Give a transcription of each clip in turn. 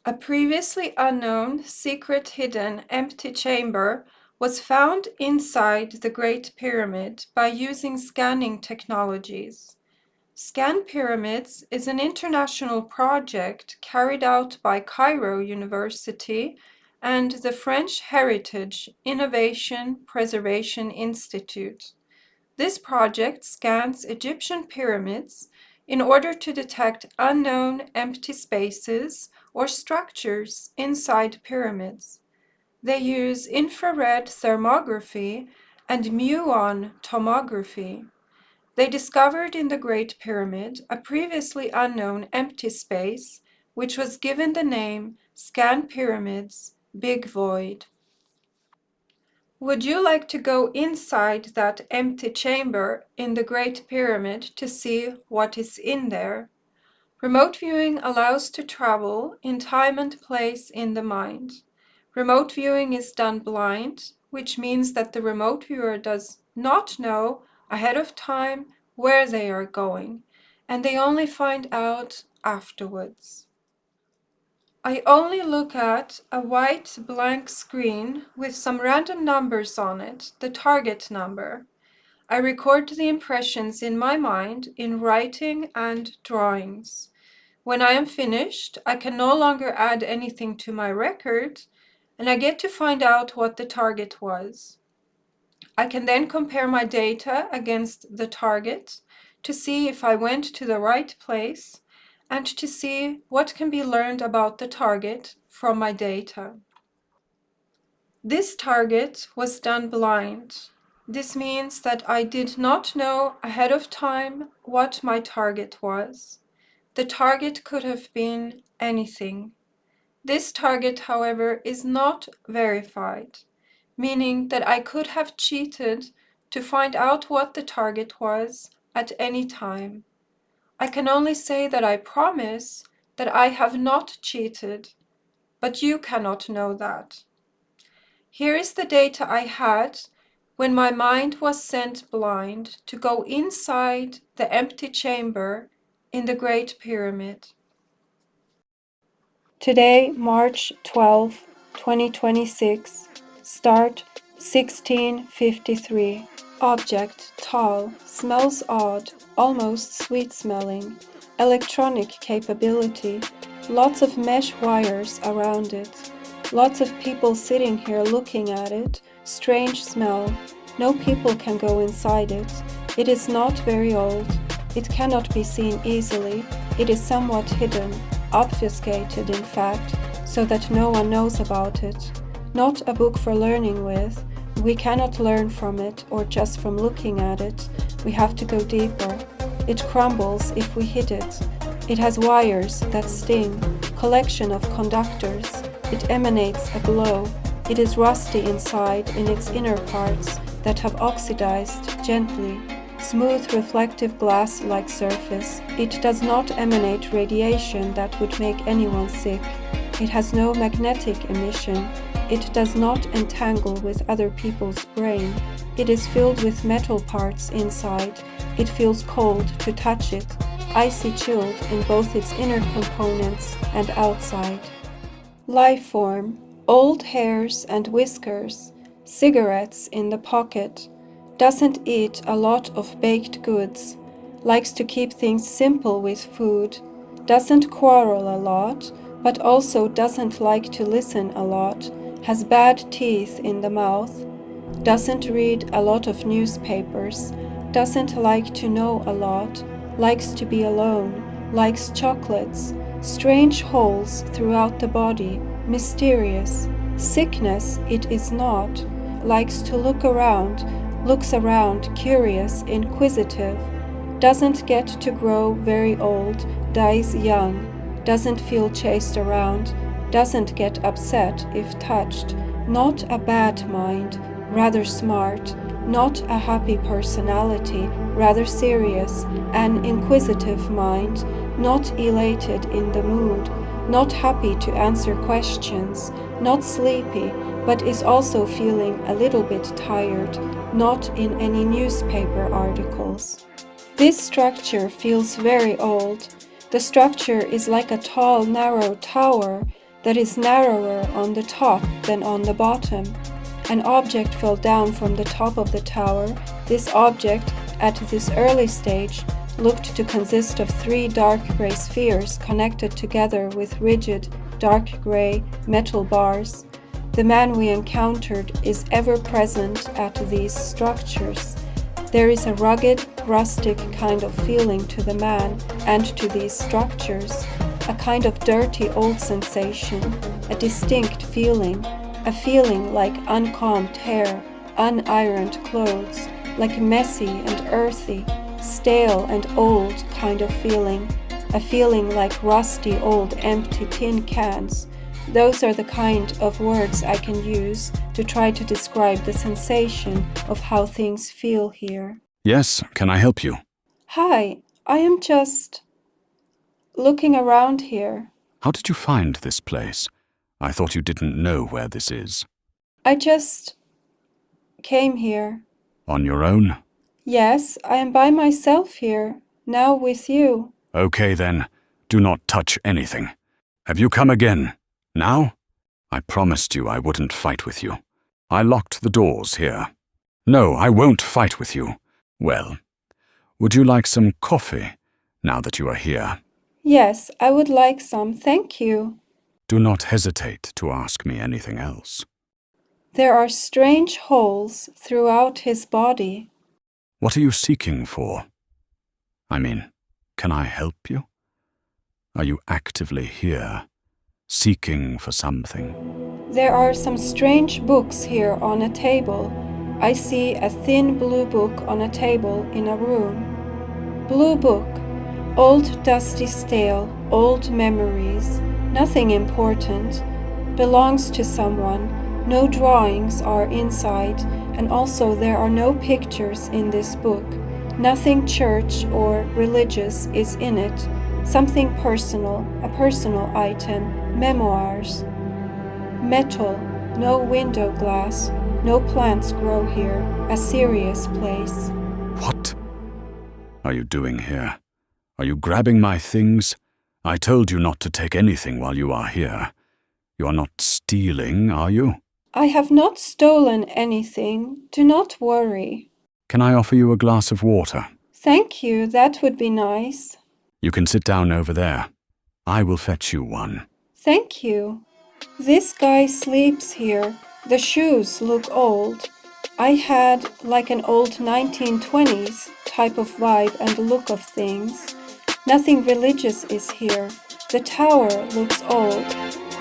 A previously unknown, secret, hidden, empty chamber was found inside the Great Pyramid by using scanning technologies. Scan Pyramids is an international project carried out by Cairo University and the French Heritage Innovation Preservation Institute. This project scans Egyptian pyramids in order to detect unknown empty spaces or structures inside pyramids. They use infrared thermography and muon tomography. They discovered in the Great Pyramid a previously unknown empty space, which was given the name Scan Pyramids Big Void. Would you like to go inside that empty chamber in the Great Pyramid to see what is in there? Remote viewing allows to travel in time and place in the mind. Remote viewing is done blind, which means that the remote viewer does not know ahead of time where they are going, and they only find out afterwards. I only look at a white blank screen with some random numbers on it, the target number. I record the impressions in my mind in writing and drawings. When I am finished, I can no longer add anything to my record, and I get to find out what the target was. I can then compare my data against the target to see if I went to the right place and to see what can be learned about the target from my data. This target was done blind. This means that I did not know ahead of time what my target was. The target could have been anything. This target, however, is not verified, meaning that I could have cheated to find out what the target was at any time. I can only say that I promise that I have not cheated, but you cannot know that. Here is the data I had when my mind was sent blind to go inside the empty chamber in the Great Pyramid. Today, March 12, 2026. Start 16:53. Object tall, smells odd, almost sweet smelling. Electronic capability. Lots of mesh wires around it. Lots of people sitting here looking at it. Strange smell. No people can go inside it. It is not very old. It cannot be seen easily. It is somewhat hidden, obfuscated in fact, so that no one knows about it. Not a book for learning with. We cannot learn from it or just from looking at it. We have to go deeper. It crumbles if we hit it. It has wires that sting, collection of conductors. It emanates a glow. It is rusty inside in its inner parts that have oxidized gently. Smooth reflective glass-like surface. It does not emanate radiation that would make anyone sick. It has no magnetic emission. It does not entangle with other people's brain. It is filled with metal parts inside. It feels cold to touch it, icy chilled in both its inner components and outside. Life form, old hairs and whiskers, cigarettes in the pocket, doesn't eat a lot of baked goods, likes to keep things simple with food, doesn't quarrel a lot, but also doesn't like to listen a lot, has bad teeth in the mouth, doesn't read a lot of newspapers, doesn't like to know a lot, likes to be alone, likes chocolates, strange holes throughout the body, mysterious. Sickness it is not, likes to look around, looks around, curious, inquisitive, doesn't get to grow very old, dies young, doesn't feel chased around, doesn't get upset if touched, not a bad mind, rather smart, not a happy personality, rather serious, an inquisitive mind, not elated in the mood, not happy to answer questions, not sleepy, but is also feeling a little bit tired, not in any newspaper articles. This structure feels very old. The structure is like a tall, narrow tower, that is narrower on the top than on the bottom. An object fell down from the top of the tower. This object, at this early stage, looked to consist of 3 dark gray spheres connected together with rigid, dark gray metal bars. The man we encountered is ever present at these structures. There is a rugged, rustic kind of feeling to the man and to these structures, a kind of dirty old sensation, a distinct feeling, a feeling like uncombed hair, unironed clothes, like messy and earthy, stale and old kind of feeling, a feeling like rusty old empty tin cans. Those are the kind of words I can use to try to describe the sensation of how things feel here. Yes, can I help you? Hi, I am just looking around here. How did you find this place? I thought you didn't know where this is. I just came here. On your own? Yes, I am by myself here, now with you. Okay then, do not touch anything. Have you come again? Now? I promised you I wouldn't fight with you. I locked the doors here. No, I won't fight with you. Well, would you like some coffee, now that you are here? Yes, I would like some, thank you. Do not hesitate to ask me anything else. There are strange holes throughout his body. What are you seeking for? I mean, can I help you? Are you actively here, seeking for something? There are some strange books here on a table. I see a thin blue book on a table in a room. Blue book. Old dusty stale, old memories. Nothing important. Belongs to someone. No drawings are inside, and also there are no pictures in this book. Nothing church or religious is in it. Something personal, a personal item, memoirs. Metal, no window glass, no plants grow here, a serious place. What are you doing here? Are you grabbing my things? I told you not to take anything while you are here. You are not stealing, are you? I have not stolen anything. Do not worry. Can I offer you a glass of water? Thank you, that would be nice. You can sit down over there. I will fetch you one. Thank you. This guy sleeps here. The shoes look old. I had like an old 1920s type of vibe and look of things. Nothing religious is here. The tower looks old.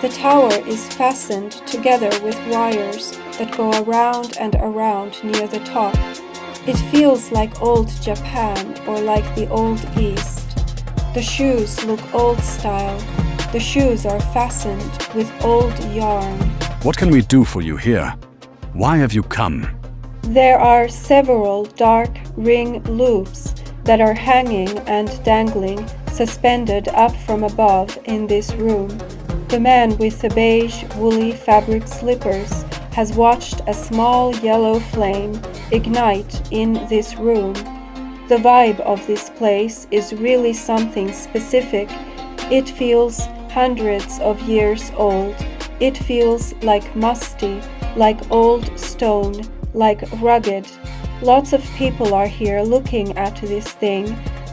The tower is fastened together with wires that go around and around near the top. It feels like old Japan or like the old East. The shoes look old style. The shoes are fastened with old yarn. What can we do for you here? Why have you come? There are several dark ring loops that are hanging and dangling, suspended up from above in this room. The man with the beige, woolly fabric slippers has watched a small yellow flame ignite in this room. The vibe of this place is really something specific. It feels hundreds of years old. It feels like musty, like old stone, like rugged. Lots of people are here looking at this thing.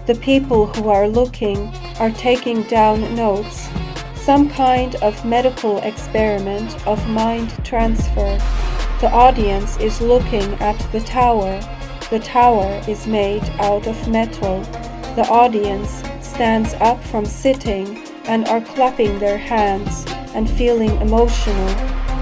The people who are looking are taking down notes. Some kind of medical experiment of mind transfer. The audience is looking at the tower. The tower is made out of metal. The audience stands up from sitting and are clapping their hands and feeling emotional.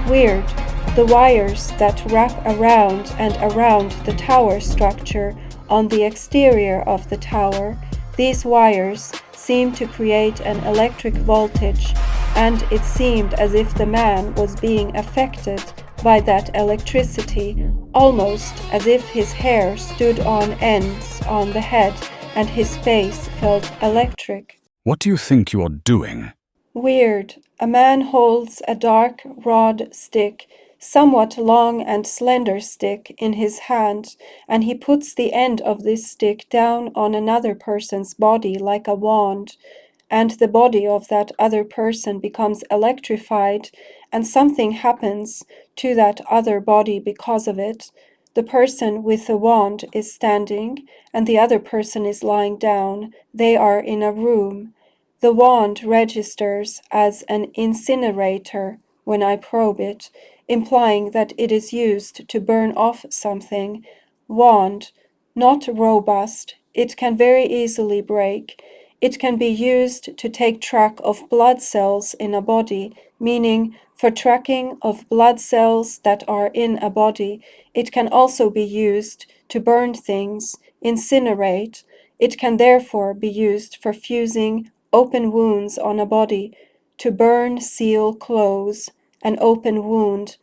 Weird. The wires that wrap around and around the tower structure on the exterior of the tower, these wires seem to create an electric voltage, and it seemed as if the man was being affected by that electricity, almost as if his hair stood on ends on the head and his face felt electric. What do you think you are doing? Weird. A man holds a dark rod stick, somewhat long and slender stick, in his hand, and he puts the end of this stick down on another person's body like a wand. and the body of that other person becomes electrified, and something happens to that other body because of it, the person with the wand is standing, and the other person is lying down. They are in a room. The wand registers as an incinerator when I probe it, implying that it is used to burn off something. Wand, not robust, it can very easily break. It can be used to take track of blood cells in a body, meaning for tracking of blood cells that are in a body. It can also be used to burn things, incinerate. It can therefore be used for fusing open wounds on a body, to burn, seal, close an open wound.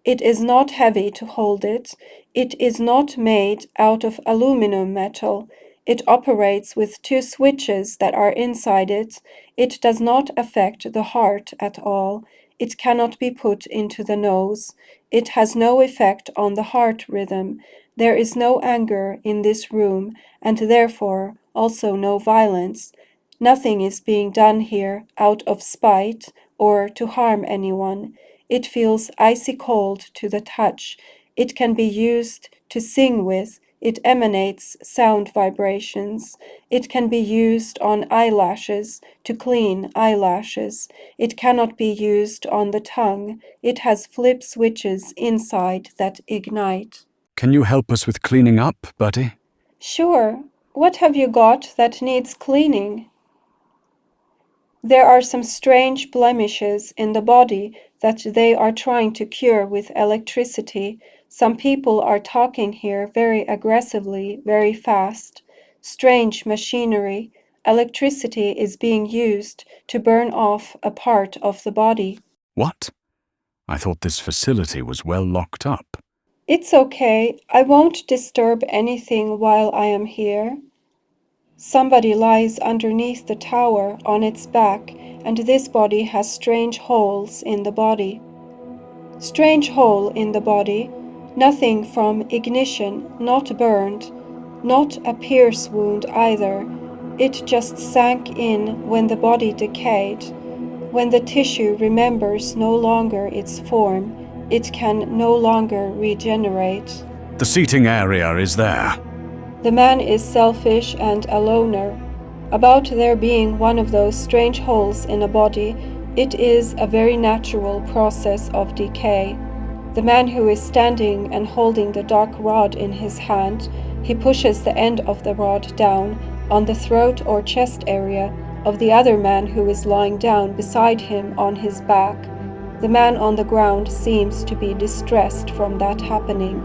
It is not heavy to hold it. It is not made out of aluminum metal. It operates with two switches that are inside it. It does not affect the heart at all. It cannot be put into the nose. It has no effect on the heart rhythm. There is no anger in this room, and therefore also no violence. Nothing is being done here out of spite or to harm anyone. It feels icy cold to the touch. It can be used to sing with. It emanates sound vibrations. It can be used on eyelashes to clean eyelashes. It cannot be used on the tongue. It has flip switches inside that ignite. Can you help us with cleaning up, Buddy? Sure. What have you got that needs cleaning? There are some strange blemishes in the body that they are trying to cure with electricity. Some people are talking here very aggressively, very fast. Strange machinery. Electricity is being used to burn off a part of the body. What? I thought this facility was well locked up. It's okay. I won't disturb anything while I am here. Somebody lies underneath the tower on its back, and this body has strange holes in the body. Strange hole in the body, nothing from ignition, not burned, not a pierce wound either. It just sank in when the body decayed. When the tissue remembers no longer its form, it can no longer regenerate. The seating area is there. The man is selfish and a loner. About there being one of those strange holes in a body, it is a very natural process of decay. The man who is standing and holding the dark rod in his hand, he pushes the end of the rod down on the throat or chest area of the other man who is lying down beside him on his back. The man on the ground seems to be distressed from that happening.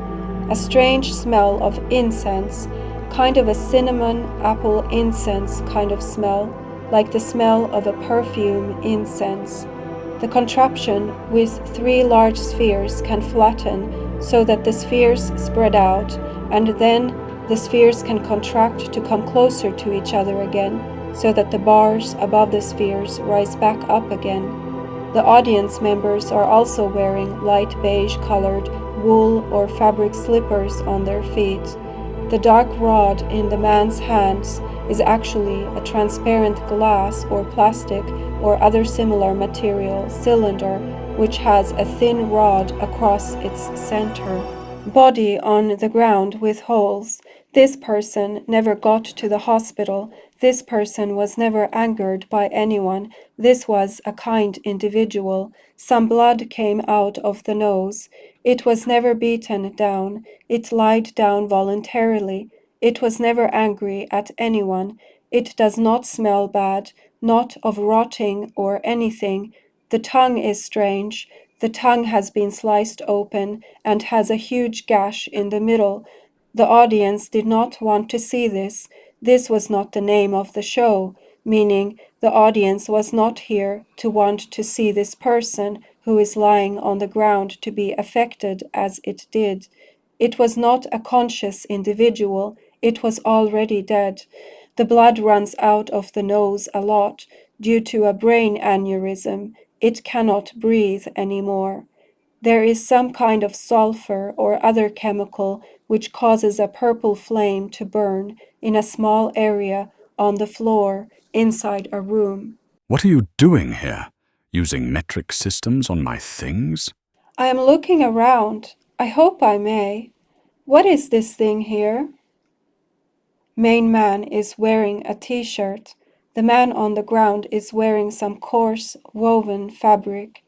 A strange smell of incense, kind of a cinnamon apple incense kind of smell, like the smell of a perfume incense. The contraption with 3 large spheres can flatten so that the spheres spread out, and then the spheres can contract to come closer to each other again, so that the bars above the spheres rise back up again. The audience members are also wearing light beige colored wool or fabric slippers on their feet. The dark rod in the man's hands is actually a transparent glass or plastic or other similar material cylinder which has a thin rod across its center. Body on the ground with holes. This person never got to the hospital. This person was never angered by anyone. This was a kind individual. Some blood came out of the nose. It was never beaten down. It lied down voluntarily. It was never angry at anyone. It does not smell bad, not of rotting or anything. The tongue is strange. The tongue has been sliced open and has a huge gash in the middle. The audience did not want to see this. This was not the name of the show, meaning the audience was not here to want to see this person who is lying on the ground to be affected as it did. It was not a conscious individual. It was already dead. The blood runs out of the nose a lot due to a brain aneurysm. It cannot breathe anymore. There is some kind of sulfur or other chemical which causes a purple flame to burn in a small area on the floor inside a room. What are you doing here? Using metric systems on my things? I am looking around. I hope I may. What is this thing here? Main man is wearing a t-shirt. The man on the ground is wearing some coarse, woven fabric.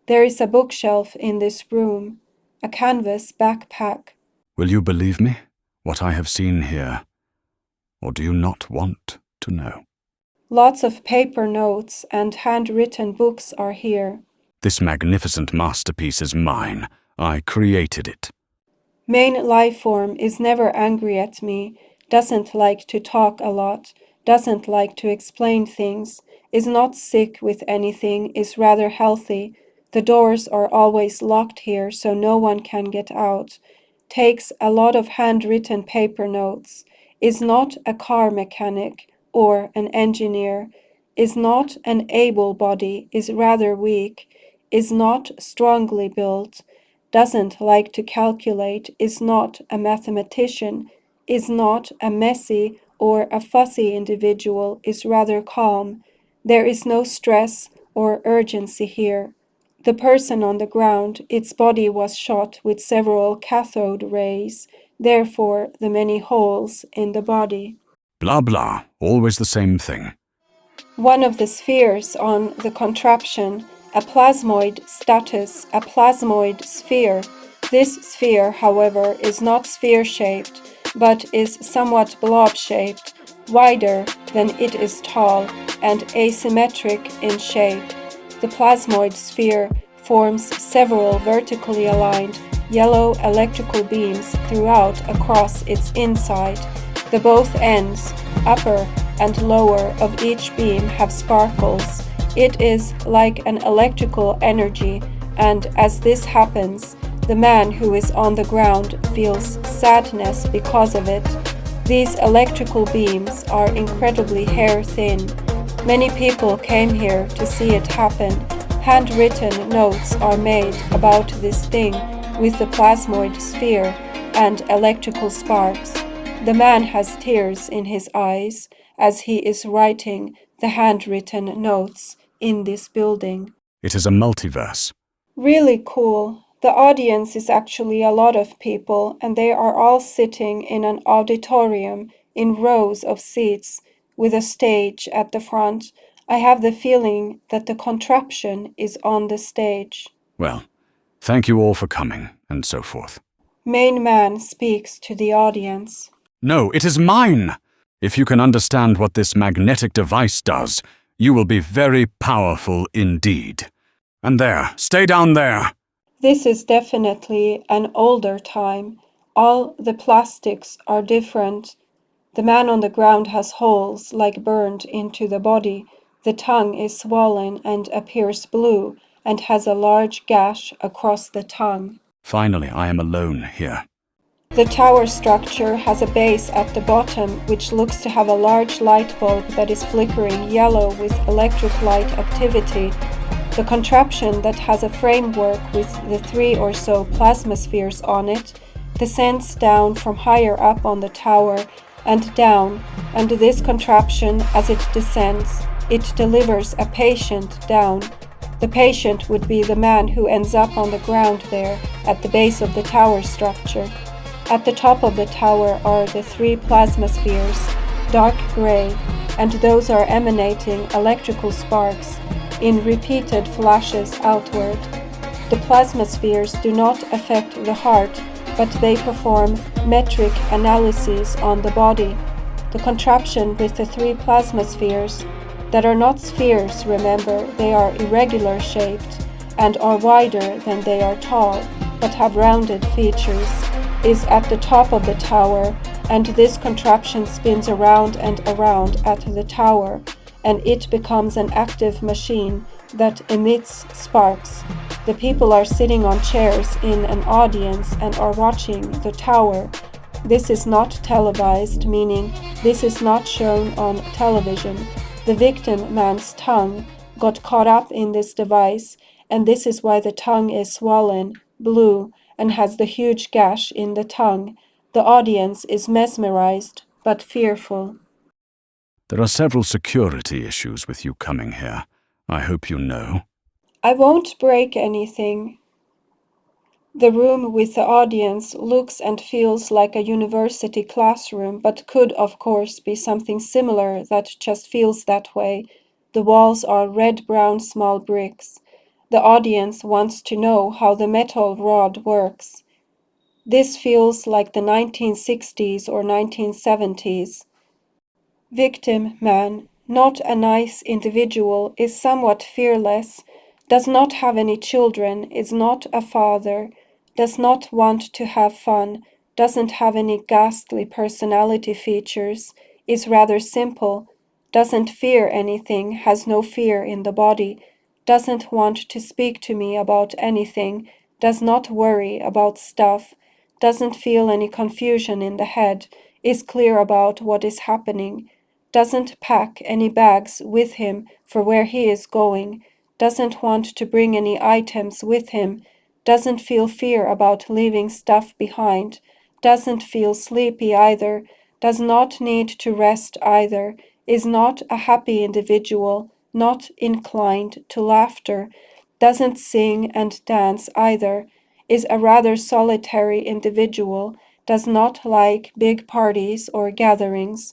There is a bookshelf in this room, a canvas backpack. Will you believe me? What I have seen here? Or do you not want to know? Lots of paper notes and handwritten books are here. This magnificent masterpiece is mine. I created it. Main life form is never angry at me, doesn't like to talk a lot, doesn't like to explain things, is not sick with anything, is rather healthy. The doors are always locked here so no one can get out. Takes a lot of handwritten paper notes. Is not a car mechanic or an engineer. Is not an able body, is rather weak. Is not strongly built. Doesn't like to calculate, is not a mathematician, is not a messy or a fussy individual, is rather calm. There is no stress or urgency here. The person on the ground, its body was shot with several cathode rays, therefore the many holes in the body. Blah blah, always the same thing. One of the spheres on the contraption, a plasmoid status, a plasmoid sphere. This sphere, however, is not sphere-shaped, but is somewhat blob-shaped, wider than it is tall, and asymmetric in shape. The plasmoid sphere forms several vertically aligned yellow electrical beams throughout across its inside. The both ends, upper and lower, of each beam have sparkles. It is like an electrical energy, and as this happens, the man who is on the ground feels sadness because of it. These electrical beams are incredibly hair-thin. Many people came here to see it happen. Handwritten notes are made about this thing with the plasmoid sphere and electrical sparks. The man has tears in his eyes as he is writing the handwritten notes in this building. It is a multiverse. Really cool. The audience is actually a lot of people, and they are all sitting in an auditorium in rows of seats with a stage at the front. I have the feeling that the contraption is on the stage. Well, thank you all for coming, and so forth. Main man speaks to the audience. No, it is mine! If you can understand what this magnetic device does, you will be very powerful indeed. And there, stay down there! This is definitely an older time. All the plastics are different. The man on the ground has holes like burned into the body. The tongue is swollen and appears blue and has a large gash across the tongue. Finally, I am alone here. The tower structure has a base at the bottom which looks to have a large light bulb that is flickering yellow with electric light activity. The contraption that has a framework with the 3 or so plasma spheres on it descends down from higher up on the tower and down, and this contraption, as it descends, it delivers a patient down. The patient would be the man who ends up on the ground there at the base of the tower structure. At the top of the tower are the 3 plasma spheres, dark gray, and those are emanating electrical sparks in repeated flashes outward. The plasma spheres do not affect the heart, but they perform metric analyses on the body. The contraption with the 3 plasma spheres, that are not spheres, remember, they are irregular shaped and are wider than they are tall, but have rounded features, is at the top of the tower, and this contraption spins around and around at the tower, and it becomes an active machine that emits sparks. The people are sitting on chairs in an audience and are watching the tower. This is not televised, meaning this is not shown on television. The victim man's tongue got caught up in this device, and this is why the tongue is swollen, blue, and has the huge gash in the tongue. The audience is mesmerized, but fearful. There are several security issues with you coming here. I hope you know. I won't break anything. The room with the audience looks and feels like a university classroom, but could, of course, be something similar that just feels that way. The walls are red-brown small bricks. The audience wants to know how the metal rod works. This feels like the 1960s or 1970s. Victim man, not a nice individual, is somewhat fearless, does not have any children, is not a father, does not want to have fun, doesn't have any ghastly personality features, is rather simple, doesn't fear anything, has no fear in the body, doesn't want to speak to me about anything, does not worry about stuff, doesn't feel any confusion in the head, is clear about what is happening, doesn't pack any bags with him for where he is going, doesn't want to bring any items with him, doesn't feel fear about leaving stuff behind, doesn't feel sleepy either, does not need to rest either, is not a happy individual, not inclined to laughter, doesn't sing and dance either, is a rather solitary individual, does not like big parties or gatherings,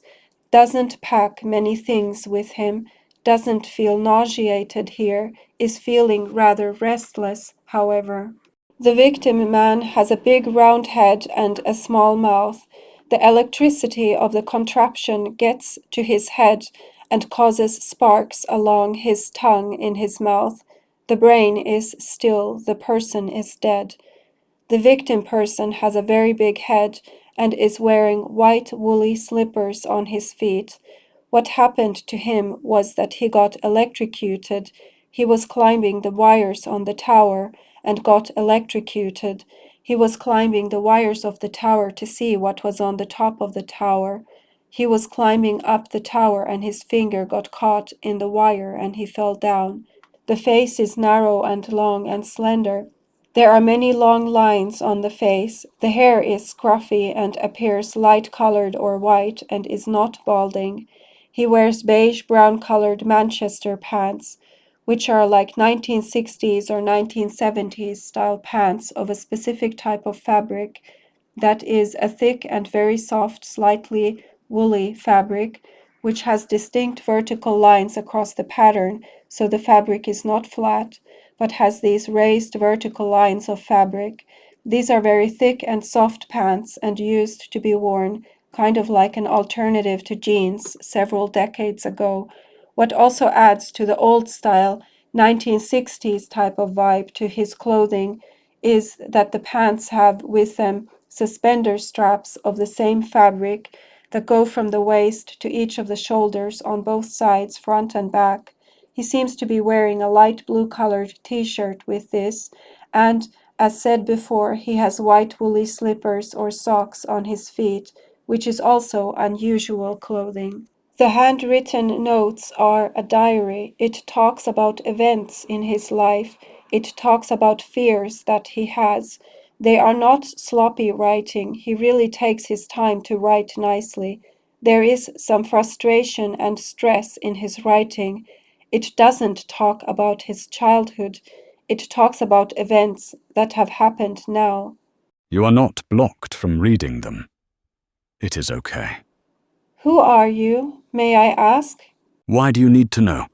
doesn't pack many things with him, doesn't feel nauseated here, is feeling rather restless, however. The victim man has a big round head and a small mouth. The electricity of the contraption gets to his head and causes sparks along his tongue in his mouth. The brain is still, the person is dead. The victim person has a very big head and is wearing white woolly slippers on his feet. What happened to him was that he got electrocuted. He was climbing the wires on the tower and got electrocuted. He was climbing the wires of the tower to see what was on the top of the tower. He was climbing up the tower and his finger got caught in the wire and he fell down. The face is narrow and long and slender. There are many long lines on the face. The hair is scruffy and appears light-colored or white and is not balding. He wears beige-brown colored Manchester pants, which are like 1960s or 1970s style pants of a specific type of fabric that is a thick and very soft, slightly woolly fabric, which has distinct vertical lines across the pattern, so the fabric is not flat, but has these raised vertical lines of fabric. These are very thick and soft pants and used to be worn, kind of like an alternative to jeans several decades ago. What also adds to the old style 1960s type of vibe to his clothing is that the pants have with them suspender straps of the same fabric that go from the waist to each of the shoulders on both sides, front and back. He seems to be wearing a light blue colored t-shirt with this, and, as said before, he has white woolly slippers or socks on his feet, which is also unusual clothing. The handwritten notes are a diary. It talks about events in his life. It talks about fears that he has. They are not sloppy writing. He really takes his time to write nicely. There is some frustration and stress in his writing. It doesn't talk about his childhood. It talks about events that have happened now. You are not blocked from reading them. It is okay. Who are you, may I ask? Why do you need to know?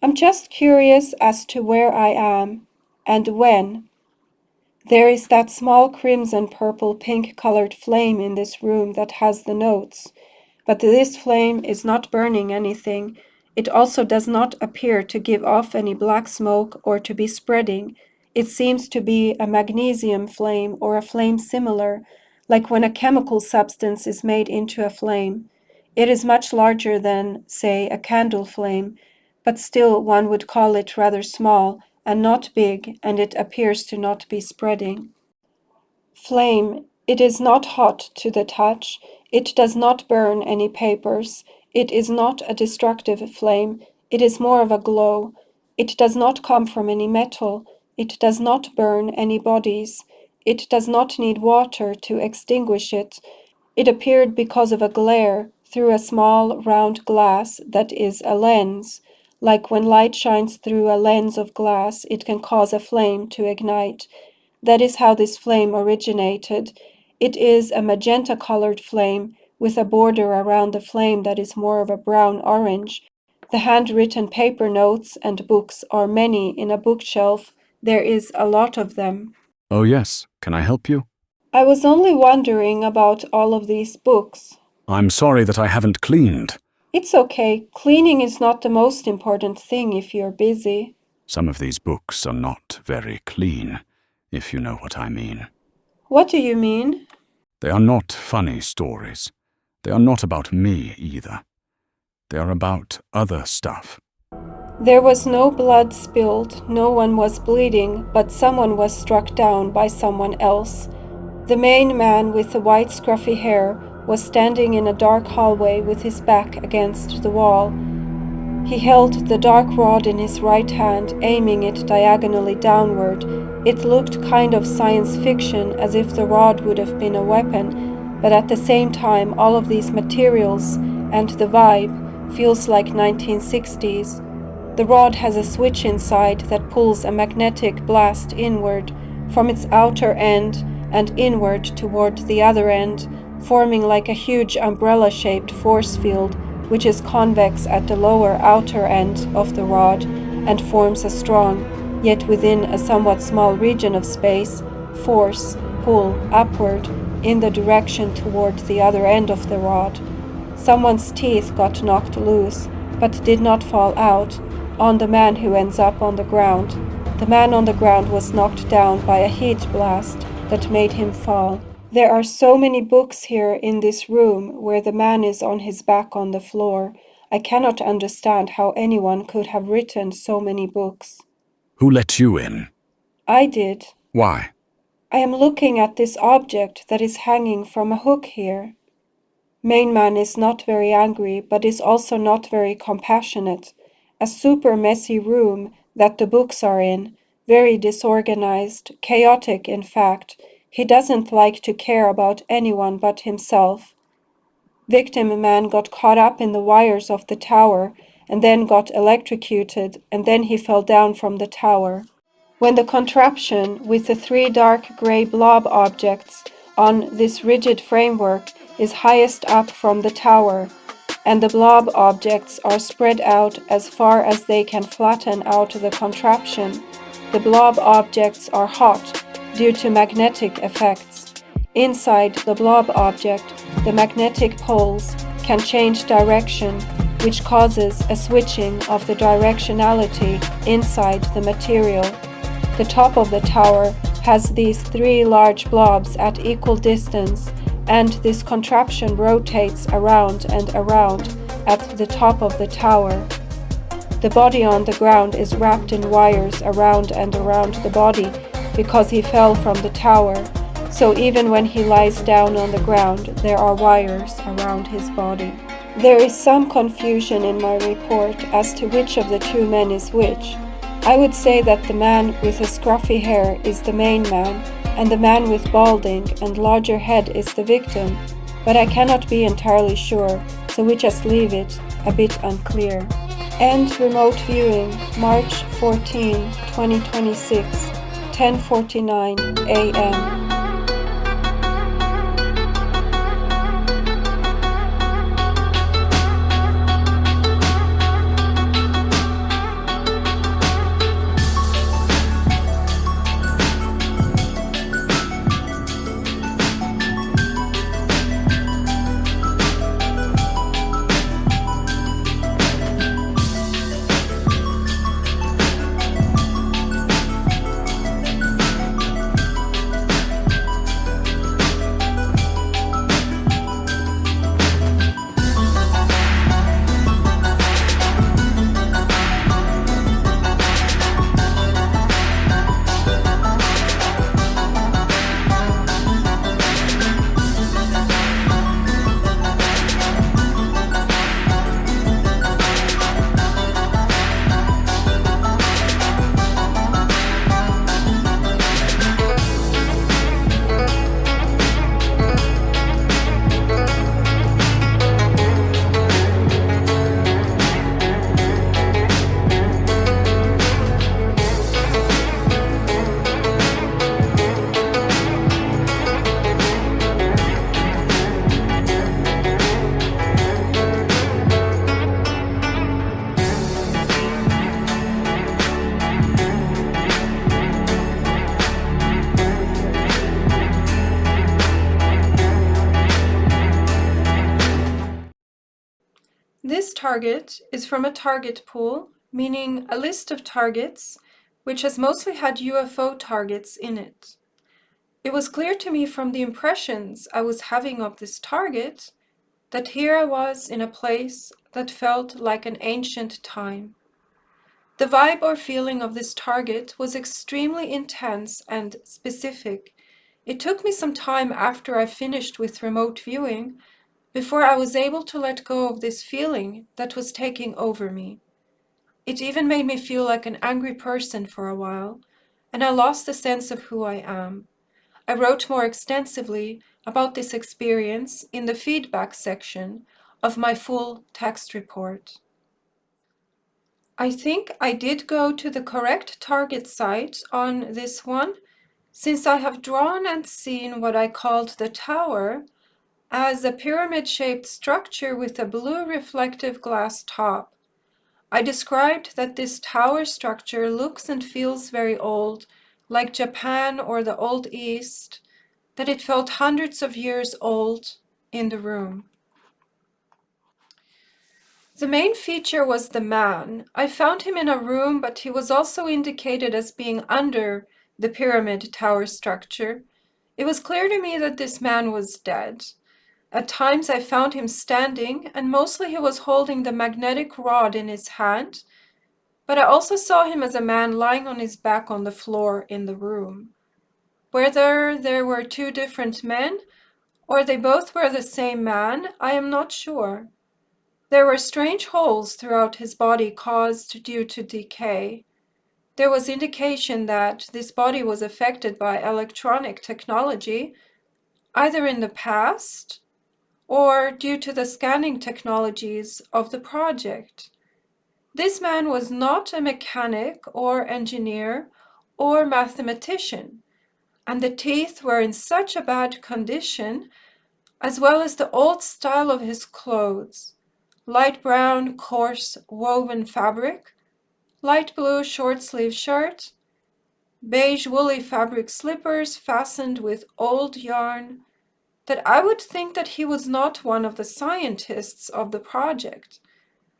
I'm just curious as to where I am and when. There is that small crimson purple pink colored flame in this room that has the notes, but this flame is not burning anything. It also does not appear to give off any black smoke or to be spreading. It seems to be a magnesium flame or a flame similar, like when a chemical substance is made into a flame. It is much larger than, say, a candle flame, but still one would call it rather small and not big, and it appears to not be spreading. Flame, it is not hot to the touch, it does not burn any papers, it is not a destructive flame, it is more of a glow. It does not come from any metal, it does not burn any bodies, it does not need water to extinguish it. It appeared because of a glare through a small round glass that is a lens. Like when light shines through a lens of glass, it can cause a flame to ignite. That is how this flame originated. It is a magenta-colored flame with a border around the flame that is more of a brown-orange. The handwritten paper notes and books are many in a bookshelf. There is a lot of them. Oh, yes. Can I help you? I was only wondering about all of these books. I'm sorry that I haven't cleaned. It's okay. Cleaning is not the most important thing if you're busy. Some of these books are not very clean, if you know what I mean. What do you mean? They are not funny stories. They are not about me either. They are about other stuff. There was no blood spilled, no one was bleeding, but someone was struck down by someone else. The main man with the white scruffy hair was standing in a dark hallway with his back against the wall. He held the dark rod in his right hand, aiming it diagonally downward. It looked kind of science fiction, as if the rod would have been a weapon, but at the same time all of these materials and the vibe feels like 1960s. The rod has a switch inside that pulls a magnetic blast inward from its outer end and inward toward the other end, forming like a huge umbrella-shaped force field, which is convex at the lower outer end of the rod and forms a strong, yet within a somewhat small region of space, force, pull upward in the direction toward the other end of the rod. Someone's teeth got knocked loose, but did not fall out, on the man who ends up on the ground. The man on the ground was knocked down by a heat blast that made him fall. There are so many books here in this room where the man is on his back on the floor. I cannot understand how anyone could have written so many books. Who let you in? I did. Why? I am looking at this object that is hanging from a hook here. Main man is not very angry, but is also not very compassionate. A super messy room that the books are in, very disorganized, chaotic in fact. He doesn't like to care about anyone but himself. Victim man got caught up in the wires of the tower and then got electrocuted, and then he fell down from the tower. When the contraption with the 3 dark gray blob objects on this rigid framework is highest up from the tower, and the blob objects are spread out as far as they can flatten out the contraption, the blob objects are hot due to magnetic effects. Inside the blob object, the magnetic poles can change direction, which causes a switching of the directionality inside the material. The top of the tower has these 3 large blobs at equal distance, and this contraption rotates around and around at the top of the tower. The body on the ground is wrapped in wires around and around the body because he fell from the tower, so even when he lies down on the ground, there are wires around his body. There is some confusion in my report as to which of the 2 men is which. I would say that the man with the scruffy hair is the main man, and the man with balding and larger head is the victim, but I cannot be entirely sure, so we just leave it a bit unclear. End remote viewing, March 14, 2026, 10:49 a.m. target is from a target pool, meaning a list of targets, which has mostly had UFO targets in it. It was clear to me from the impressions I was having of this target that here I was in a place that felt like an ancient time. The vibe or feeling of this target was extremely intense and specific. It took me some time after I finished with remote viewing before I was able to let go of this feeling that was taking over me. It even made me feel like an angry person for a while, and I lost the sense of who I am. I wrote more extensively about this experience in the feedback section of my full text report. I think I did go to the correct target site on this one, since I have drawn and seen what I called the tower as a pyramid-shaped structure with a blue reflective glass top. I described that this tower structure looks and feels very old, like Japan or the Old East, that it felt hundreds of years old in the room. The main feature was the man. I found him in a room, but he was also indicated as being under the pyramid tower structure. It was clear to me that this man was dead. At times I found him standing, and mostly he was holding the magnetic rod in his hand, but I also saw him as a man lying on his back on the floor in the room. Whether there were two different men, or they both were the same man, I am not sure. There were strange holes throughout his body caused due to decay. There was indication that this body was affected by electronic technology, either in the past or due to the scanning technologies of the project. This man was not a mechanic or engineer or mathematician, and the teeth were in such a bad condition, as well as the old style of his clothes: light brown, coarse, woven fabric, light blue short-sleeve shirt, beige woolly fabric slippers fastened with old yarn, that I would think that he was not one of the scientists of the project,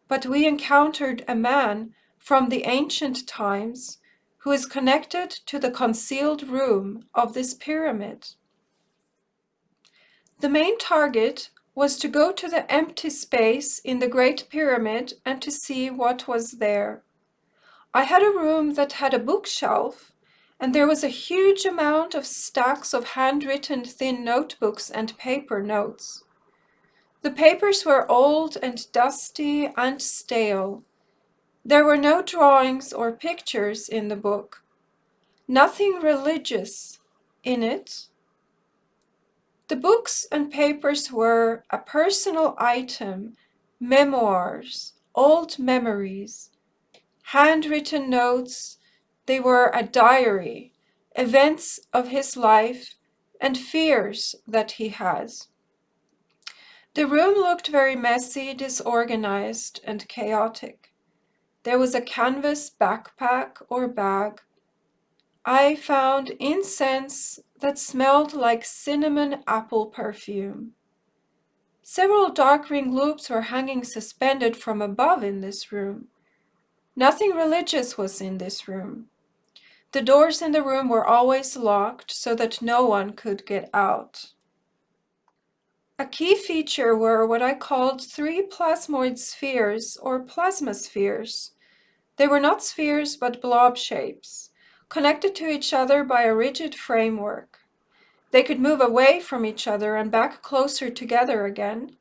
but we encountered a man from the ancient times who is connected to the concealed room of this pyramid. The main target was to go to the empty space in the Great Pyramid and to see what was there. I had a room that had a bookshelf, and there was a huge amount of stacks of handwritten thin notebooks and paper notes. The papers were old and dusty and stale. There were no drawings or pictures in the book, nothing religious in it. The books and papers were a personal item, memoirs, old memories, handwritten notes. They were a diary, events of his life and fears that he has. The room looked very messy, disorganized, and chaotic. There was a canvas backpack or bag. I found incense that smelled like cinnamon apple perfume. Several dark ring loops were hanging suspended from above in this room. Nothing religious was in this room. The doors in the room were always locked so that no one could get out. A key feature were what I called 3 plasmoid spheres or plasma spheres. They were not spheres but blob shapes, connected to each other by a rigid framework. They could move away from each other and back closer together again.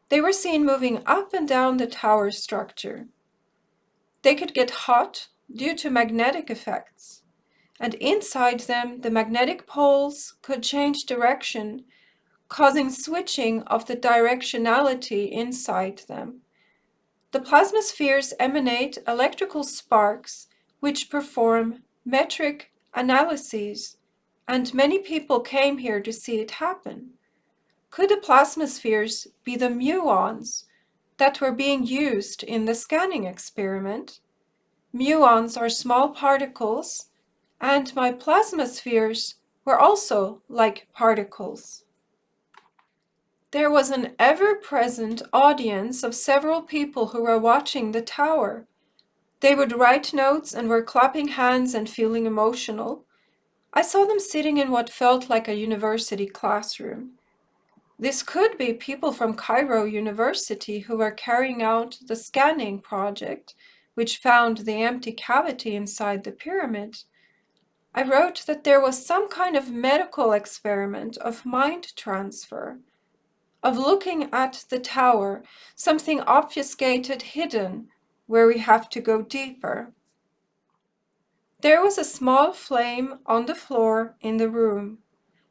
They were seen moving up and down the tower structure. They could get hot due to magnetic effects, and inside them the magnetic poles could change direction, causing switching of the directionality inside them. The plasma spheres emanate electrical sparks which perform metric analyses, and many people came here to see it happen. Could the plasma spheres be the muons that were being used in the scanning experiment? Muons are small particles, and my plasma spheres were also like particles. There was an ever-present audience of several people who were watching the tower. They would write notes and were clapping hands and feeling emotional. I saw them sitting in what felt like a university classroom. This could be people from Cairo University who were carrying out the scanning project, which found the empty cavity inside the pyramid. I wrote that there was some kind of medical experiment of mind transfer, of looking at the tower, something obfuscated, hidden, where we have to go deeper. There was a small flame on the floor in the room.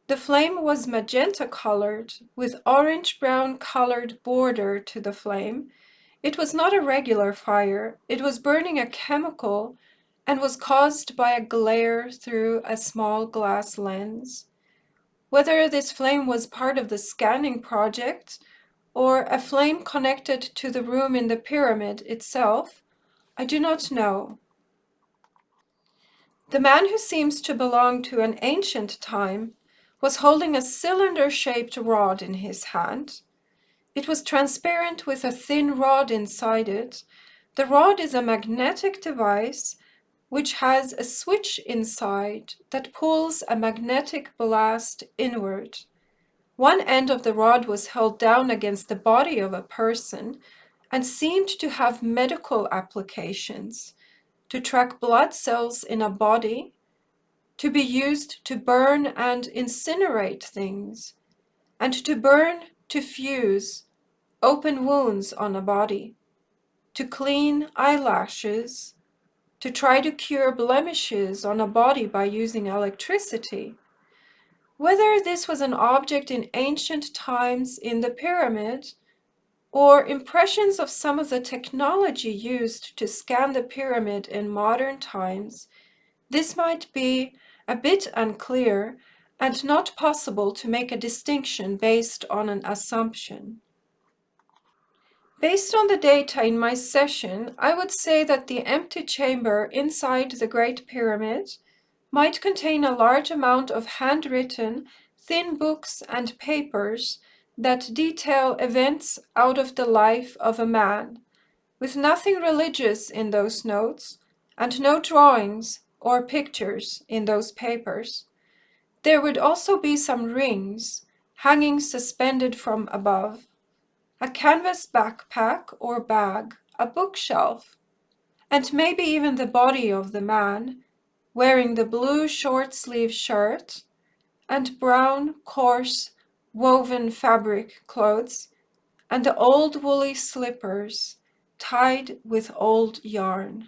The flame was magenta-colored, with orange-brown colored border to the flame. It was not a regular fire. It was burning a chemical and was caused by a glare through a small glass lens. Whether this flame was part of the scanning project or a flame connected to the room in the pyramid itself, I do not know. The man, who seems to belong to an ancient time, was holding a cylinder-shaped rod in his hand. It was transparent with a thin rod inside it. The rod is a magnetic device which has a switch inside that pulls a magnetic blast inward. One end of the rod was held down against the body of a person and seemed to have medical applications, to track blood cells in a body, to be used to burn and incinerate things, and to burn to fuse open wounds on a body, to clean eyelashes, to try to cure blemishes on a body by using electricity. Whether this was an object in ancient times in the pyramid, or impressions of some of the technology used to scan the pyramid in modern times, this might be a bit unclear and not possible to make a distinction based on an assumption. Based on the data in my session, I would say that the empty chamber inside the Great Pyramid might contain a large amount of handwritten, thin books and papers that detail events out of the life of a man, with nothing religious in those notes and no drawings or pictures in those papers. There would also be some rings hanging suspended from above, a canvas backpack or bag, a bookshelf, and maybe even the body of the man, wearing the blue short-sleeved shirt and brown, coarse, woven fabric clothes, and the old woolly slippers tied with old yarn.